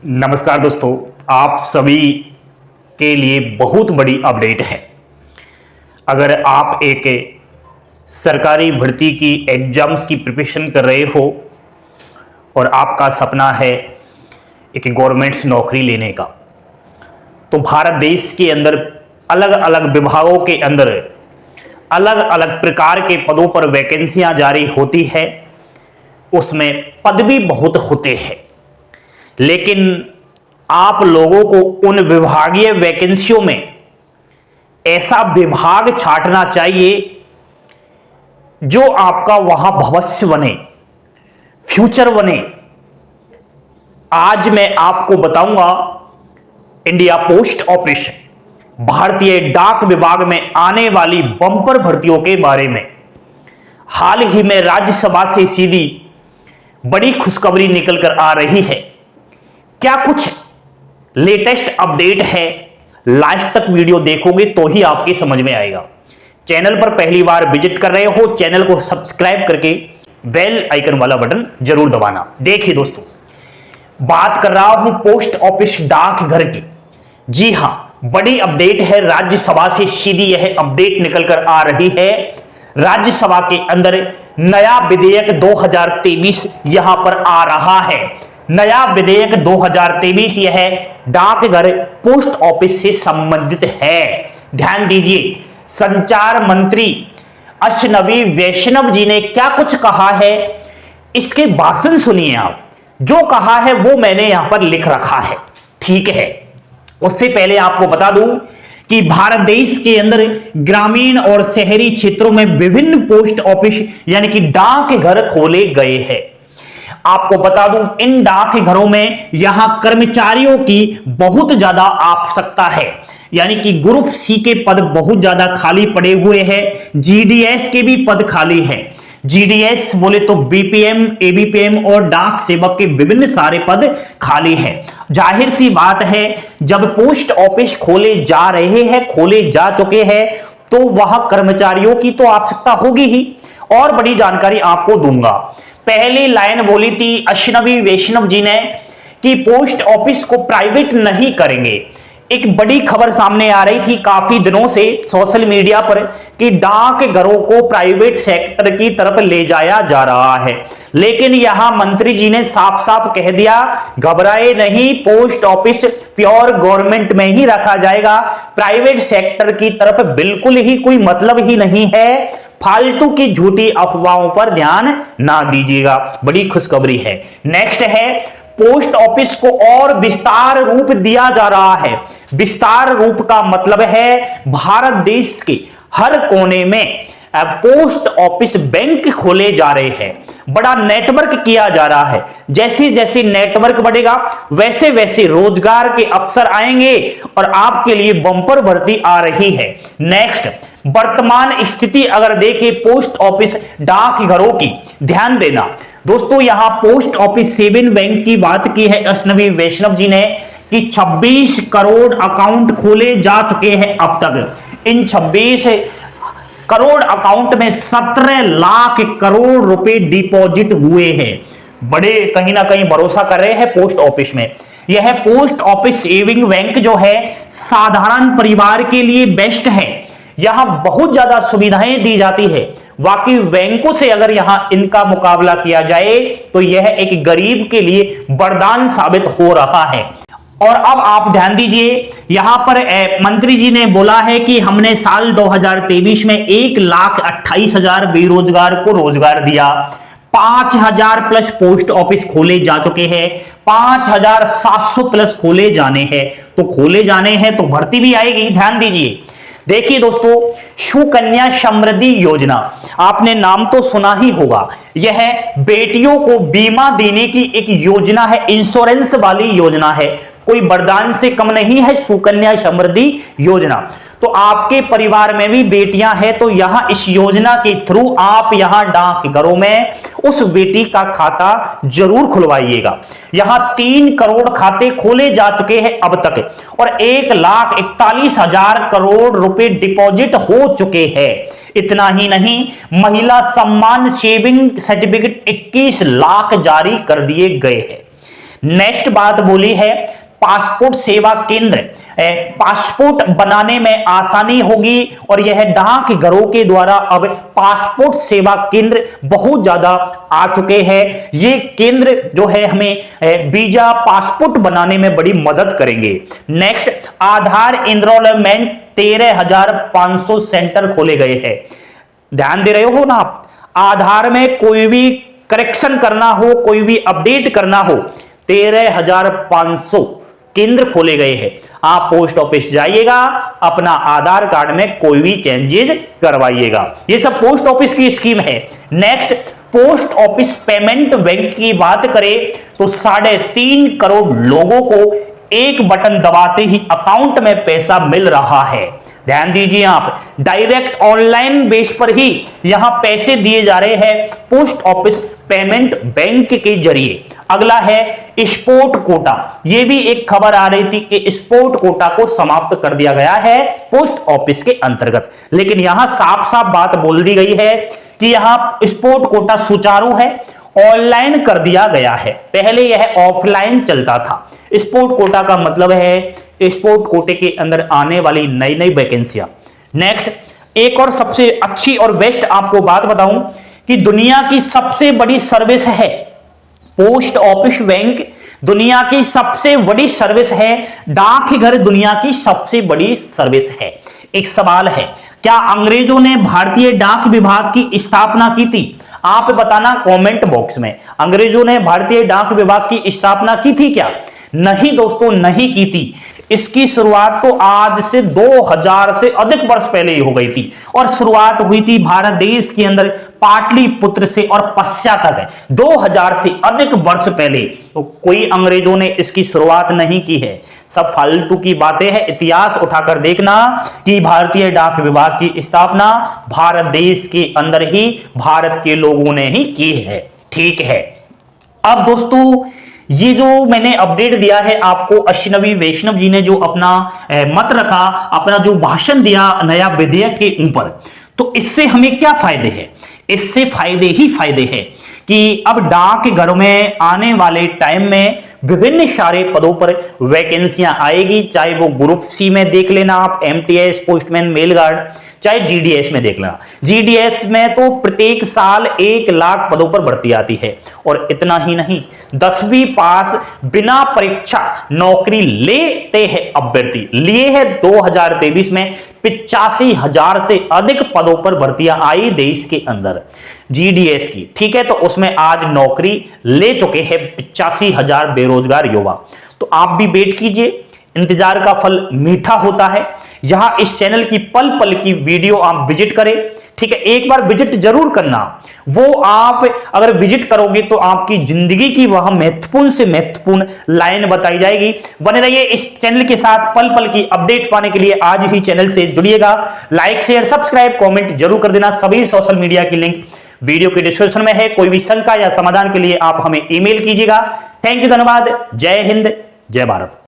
नमस्कार दोस्तों, आप सभी के लिए बहुत बड़ी अपडेट है। अगर आप एक सरकारी भर्ती की एग्जाम्स की प्रिपरेशन कर रहे हो और आपका सपना है एक गवर्नमेंट नौकरी लेने का, तो भारत देश के अंदर अलग अलग विभागों के अंदर अलग अलग प्रकार के पदों पर वैकेंसियां जारी होती है। उसमें पद भी बहुत होते हैं, लेकिन आप लोगों को उन विभागीय वैकेंसियों में ऐसा विभाग छांटना चाहिए जो आपका वहां भविष्य बने, फ्यूचर बने। आज मैं आपको बताऊंगा इंडिया पोस्ट ऑफिस, भारतीय डाक विभाग में आने वाली बम्पर भर्तियों के बारे में। हाल ही में राज्यसभा से सीधी बड़ी खुशखबरी निकल कर आ रही है। क्या कुछ लेटेस्ट अपडेट है, लास्ट तक वीडियो देखोगे तो ही आपके समझ में आएगा। चैनल पर पहली बार विजिट कर रहे हो, चैनल को सब्सक्राइब करके बेल आइकन वाला बटन जरूर दबाना। देखिए दोस्तों, बात कर रहा हूं पोस्ट ऑफिस डाकघर की। जी हां, बड़ी अपडेट है। राज्यसभा से सीधी यह अपडेट निकल कर आ रही है। राज्यसभा के अंदर नया विधेयक 2023 यहां पर आ रहा है। नया विधेयक 2023 यह डाकघर पोस्ट ऑफिस से संबंधित है। ध्यान दीजिए, संचार मंत्री अश्विनी वैष्णव जी ने क्या कुछ कहा है, इसके भाषण सुनिए आप। जो कहा है वो मैंने यहां पर लिख रखा है, ठीक है। उससे पहले आपको बता दूं कि भारत देश के अंदर ग्रामीण और शहरी क्षेत्रों में विभिन्न पोस्ट ऑफिस यानी कि डाकघर खोले गए हैं। आपको बता दूं, इन डाकघरों में यहां कर्मचारियों की बहुत ज्यादा आवश्यकता है, यानी कि ग्रुप सी के पद बहुत ज्यादा खाली पड़े हुए हैं। जीडीएस के भी पद खाली हैं। जीडीएस बोले तो बीपीएम, एबीपीएम और डाक सेवक के विभिन्न सारे पद खाली हैं। जाहिर सी बात है, जब पोस्ट ऑफिस खोले जा रहे हैं, खोले जा चुके हैं, तो वहां कर्मचारियों की तो आवश्यकता होगी ही। और बड़ी जानकारी आपको दूंगा। पहली लाइन बोली थी अश्विनी वैष्णव जी ने कि पोस्ट ऑफिस को प्राइवेट नहीं करेंगे। एक बड़ी खबर सामने आ रही थी काफी दिनों से सोशल मीडिया पर कि डाकघरों को प्राइवेट सेक्टर की तरफ ले जाया जा रहा है, लेकिन यहां मंत्री जी ने साफ साफ कह दिया, घबराए नहीं, पोस्ट ऑफिस प्योर गवर्नमेंट में ही रखा जाएगा। प्राइवेट सेक्टर की तरफ बिल्कुल ही कोई मतलब ही नहीं है। फालतू की झूठी अफवाहों पर ध्यान ना दीजिएगा। बड़ी खुशखबरी है। नेक्स्ट है, पोस्ट ऑफिस को और विस्तार रूप दिया जा रहा है। विस्तार रूप का मतलब है भारत देश के हर कोने में पोस्ट ऑफिस बैंक खोले जा रहे हैं। बड़ा नेटवर्क किया जा रहा है। जैसे जैसे नेटवर्क बढ़ेगा वैसे वैसे रोजगार के अवसर आएंगे और आपके लिए बम्पर भर्ती आ रही है। नेक्स्ट, वर्तमान स्थिति अगर देखें पोस्ट ऑफिस डाकघरों की, ध्यान देना दोस्तों, यहां पोस्ट ऑफिस सेविंग बैंक की बात की है अश्विनी वैष्णव जी ने कि 26 करोड़ अकाउंट खोले जा चुके हैं अब तक। इन 26 करोड़ अकाउंट में 17 लाख करोड़ रुपए डिपॉजिट हुए हैं। बड़े कहीं ना कहीं भरोसा कर रहे हैं पोस्ट ऑफिस में। यह पोस्ट ऑफिस सेविंग बैंक जो है साधारण परिवार के लिए बेस्ट है। यहां बहुत ज्यादा सुविधाएं दी जाती है। बाकी बैंकों से अगर यहां इनका मुकाबला किया जाए तो यह एक गरीब के लिए वरदान साबित हो रहा है। और अब आप ध्यान दीजिए, यहां पर मंत्री जी ने बोला है कि हमने साल 2023 में 1,28,000 बेरोजगार को रोजगार दिया। 5,000 प्लस पोस्ट ऑफिस खोले जा चुके हैं। 5,700 प्लस खोले जाने हैं। तो खोले जाने हैं तो भर्ती भी आएगी। ध्यान दीजिए, देखिए दोस्तों, सुकन्या समृद्धि योजना आपने नाम तो सुना ही होगा। यह बेटियों को बीमा देने की एक योजना है, इंश्योरेंस वाली योजना है। कोई वरदान से कम नहीं है सुकन्या समृद्धि योजना। तो आपके परिवार में भी बेटियां हैं तो यहां इस योजना के थ्रू आप यहां डाकघरों में उस बेटी का खाता जरूर खुलवाइएगा। यहां 3 करोड़ खाते खोले जा चुके हैं अब तक और 1,41,000 करोड़ रुपए डिपॉजिट हो चुके हैं। इतना ही नहीं, महिला सम्मान सेविंग सर्टिफिकेट 21 लाख जारी कर दिए गए हैं। नेक्स्ट बात बोली है पासपोर्ट सेवा केंद्र, पासपोर्ट बनाने में आसानी होगी और यह डाकघरों के द्वारा अब पासपोर्ट सेवा केंद्र बहुत ज्यादा आ चुके हैं। ये केंद्र जो है हमें वीजा पासपोर्ट बनाने में बड़ी मदद करेंगे। नेक्स्ट, आधार एनरोलमेंट 13,500 सेंटर खोले गए हैं। ध्यान दे रहे हो ना आप, आधार में कोई भी करेक्शन करना हो, कोई भी अपडेट करना हो, 13,500 केंद्र खोले गए हैं। आप पोस्ट ऑफिस जाइएगा, अपना आधार कार्ड में कोई भी चेंजेस करवाइएगा। ये सब पोस्ट ऑफिस की स्कीम है। Next, post office payment bank की बात करें तो 3.5 करोड़ लोगों को एक बटन दबाते ही अकाउंट में पैसा मिल रहा है। ध्यान दीजिए, आप डायरेक्ट ऑनलाइन बेस पर ही यहां पैसे दिए जा रहे हैं पोस्ट ऑफिस पेमेंट बैंक के जरिए। अगला है स्पोर्ट कोटा। यह भी एक खबर आ रही थी कि स्पोर्ट कोटा को समाप्त कर दिया गया है पोस्ट ऑफिस के अंतर्गत, लेकिन यहां साफ साफ बात बोल दी गई है कि यहां स्पोर्ट कोटा सुचारू है, ऑनलाइन कर दिया गया है। पहले यह ऑफलाइन चलता था। स्पोर्ट कोटा का मतलब है स्पोर्ट कोटे के अंदर आने वाली नई नई वैकेंसियां। नेक्स्ट, एक और सबसे अच्छी और बेस्ट आपको बात बताऊं कि दुनिया की सबसे बड़ी सर्विस है पोस्ट ऑफिस बैंक। दुनिया की सबसे बड़ी सर्विस है डाकघर, दुनिया की सबसे बड़ी सर्विस है। एक सवाल है, क्या अंग्रेजों ने भारतीय डाक विभाग की स्थापना की थी? आप बताना कमेंट बॉक्स में। अंग्रेजों ने भारतीय डाक विभाग की स्थापना की थी क्या? नहीं दोस्तों, नहीं की थी। इसकी शुरुआत तो आज से 2000 से अधिक वर्ष पहले ही हो गई थी और शुरुआत हुई थी भारत देश के अंदर पाटलिपुत्र से और पश्चात तक है 2000 से अधिक वर्ष पहले। तो कोई अंग्रेजों ने इसकी शुरुआत नहीं की है, सब फालतू की बातें हैं। इतिहास उठाकर देखना कि भारतीय डाक विभाग की स्थापना भारत देश के अंदर ही भारत के लोगों ने ही की है। ठीक है, अब दोस्तों ये जो मैंने अपडेट दिया है आपको, अश्विनी वैष्णव जी ने जो अपना मत रखा, अपना जो भाषण दिया नया विधेयक के ऊपर, तो इससे हमें क्या फायदे हैं? इससे फायदे ही फायदे हैं कि अब डाकघर में आने वाले टाइम में विभिन्न सारे पदों पर वैकेंसियां आएगी। चाहे वो ग्रुप सी में देख लेना आप, एमटीएस, पोस्टमैन, मेल गार्ड, चाहे जीडीएस में देख लेना। जीडीएस में तो प्रत्येक साल 1 लाख पदों पर भर्ती आती है। और इतना ही नहीं, 10वीं पास बिना परीक्षा नौकरी लेते हैं अभ्यर्थी। लिए है 2023 में 85,000 से अधिक पदों पर भर्तियां आई देश के अंदर जीडीएस की। ठीक है, तो उसमें आज नौकरी ले चुके हैं 85,000 बेरोजगार युवा। तो आप भी वेट कीजिए, इंतजार का फल मीठा होता है। यहां इस चैनल की पल पल की वीडियो आप विजिट करें। ठीक है, एक बार विजिट जरूर करना। वो आप अगर विजिट करोगे तो आपकी जिंदगी की वह महत्वपूर्ण से महत्वपूर्ण लाइन बताई जाएगी। बने रहिए इस चैनल के साथ, पल पल की अपडेट पाने के लिए आज ही चैनल से जुड़िएगा। लाइक, शेयर, सब्सक्राइब, कमेंट जरूर कर देना। सभी सोशल मीडिया की लिंक वीडियो के डिस्क्रिप्शन में है। कोई भी शंका या समाधान के लिए आप हमें ईमेल कीजिएगा। थैंक यू, धन्यवाद। जय हिंद, जय भारत।